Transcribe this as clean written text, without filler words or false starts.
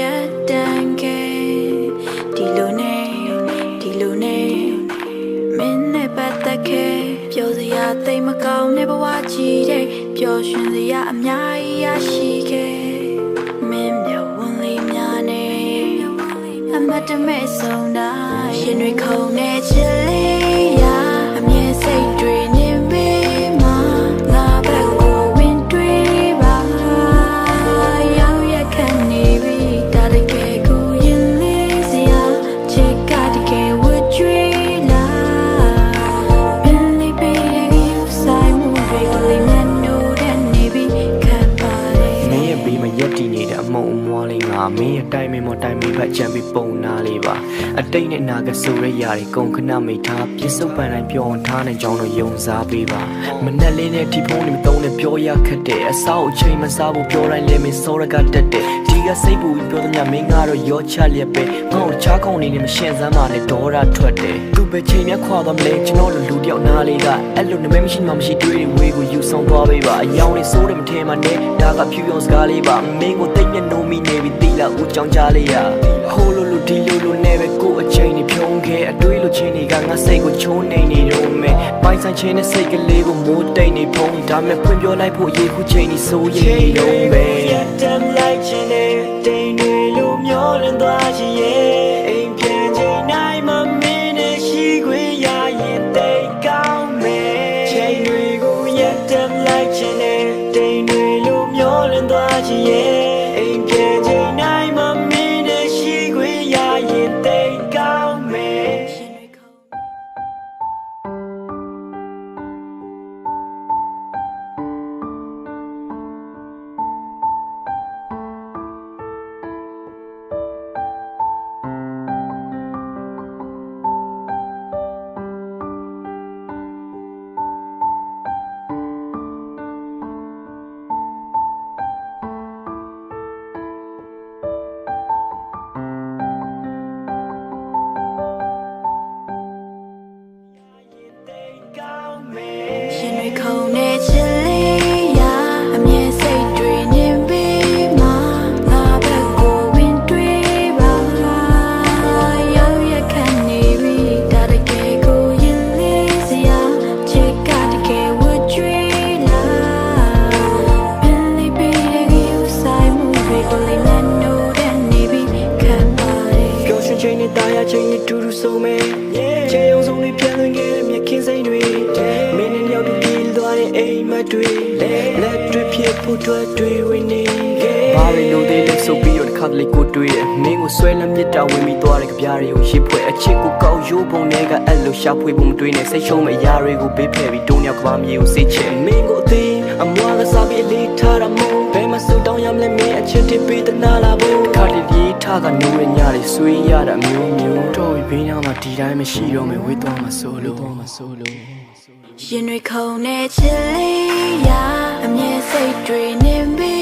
yedanke dilone minne patake pyo siya thai ma kaung ne bwa chi de pyo shwin siya a mya yi ya shi ke min myaw won li mya ne amat me song da yin nwi khong ne chit li ya a mye sai twi ni me ma nga bat ko win twi ba yaw ya khan ni bi da de ke ku yin li siya chit ka de ke would twi la min li be de you sai mu re ko li man no de ni bi khan pa de မင်းရဲ့ဘေးမှာရက်တည်နေတဲ့အမုံအမွားလေးငါမင်းရဲ့တိုင်မင်းမတိုင်မင်းဖက်ချမ်းပြီးပုံနာလေးပါအတိတ်နဲ့နာကဆိုရရာတွေကုန်ခဏမိထားပြစ်စုံပန်တိုင်းပြောင်းထားနိုင်ကြောင်းတော့ယုံစားပေးပါမနဲ့လေးနဲ့ဒီဖုန်းတွေမသုံးနဲ့ပြောရခက်တဲ့အစားအချိန်မစားဘူးပြောတိုင်းလည်းမင်းစောရကတက်တဲ့ဒီကစိတ်ပူပြီးပြောသမျှမင်းကတော့ရောချလျက်ပဲငေါ့ချားခုံနေနဲ့မရှင်းစမ်းပါနဲ့ဒေါ်ရထွက်တယ်သူပဲချိန်မြခွာသွားမလဲကျွန်တော်တို့လူတယောက်နားလေးကအဲ့လိုနမဲမရှိမှမရှိတွေ့တွေဝေးကိုယူဆောင်သွားပေးပါအယောင်လေးစိုးတယ်မထင်မှနဲ့ဒါကဖြူရောစကားလေးပါမင်းကိုတိတ်မျက်နှုံးမိနေပြီတီလာဦးကြောင်ကြားလေးရဟိုလိုလိုဒီလိုလိုနဲ့ပဲကိုအချိန်တွေဖြုံးခဲ့အတွေးလိုချင်းတွေကငါစိတ်ကိုချိုးနေနေတော့မယ်ပိုင်ဆိုင်ချင်းနဲ့စိတ်ကလေးကိုမိုးတိတ်နေဖုံးဒါမဲ့ဖွင့်ပြောလိုက်ဖို့ရေခုချိန်ဒီဆိုရင်တော့ပဲတက်လိုက်ချင်းနဲ့တိမ်တွေလိုမျောလင်းသွားချင်ရဲ့အိမ်ပြန်ချိန်နိုင်မမင်းနဲ့ရှိခွေရရင်တိတ်ကောင်းမယ်ချိန်တွေကိုရက်တက်လိုက်ချင်းနဲ့တိမ်တွေလိုမျောလင်းသွားချင်ရဲ့အိမ်ပြန်ချိန်နိုင်မမင်းနဲ့ရှိခွေရရင်တိတ်ကောင်းမယ် ရင်တွေခုန်နေချစ်လေးရာအမြဲစိတ်တွေညင်ပေးမှာငါဘက်ကိုဝင်တွေးပါရောက်ရခံနေပြီဒါတကယ်ကိုရင်လေးစရာချစ်ကတကယ်ဝတ်ကြွေးလာပင်လေးပေးတဲ့ယူဆိုင်မှုတွေကိုလေးနဲ့နိုးတဲ့နေပြီခံပါတယ် ပျော်ရွှင်ချိန်နဲ့တာယာချိန်နဲ့တူတူဆုံးမယ်ချေယုံဆုံးလေးပြန်သွင်းခဲ့တဲ့မြက်ခင်းစိမ့်တွေမင်းနဲ့ရောက်ပြီးပြေးသွားတဲ့အိမ်မက်တွေလက်တွေဖြစ်ဖို့တွေ့တွေဝင်နေဘာလို့လို့သေးလဲဆိုပြီးတော့တစ်ခါတလေကိုတွေ့တယ်မင်းကိုဆွဲလမ်းမြစ်တာဝင်ပြီးသွားတဲ့ကြပြားတွေကိုရစ်ဖွဲ့အချစ်ကိုကောက်ရိုးပုံတွေကအဲ့လိုရှာဖွေဖို့မတွေးနဲ့စိတ်ရှုံးမဲ့အရာတွေကိုဘေးဖယ်ပြီးတုံးရောက်ကဘာမြေကိုစိတ်ချမင်းကိုအသေးအမွားကစားပြီးအလေးထားတာမို့ဘယ်မှာစူတောင်းရမလဲမင်းအချစ်တွေပေးတနာလာဖို့ခါတလေထားကနိုးရညတွေဆွေးရတာမျိုးမျိုးတော့ဘေးနားမှာဒီတိုင်းမရှိတော့မယ်ဝေးသွားမှာဆိုလို့ရင်တွေခုန်နေချစ်လေးရာအမြဲစိတ်တွေနေပြီ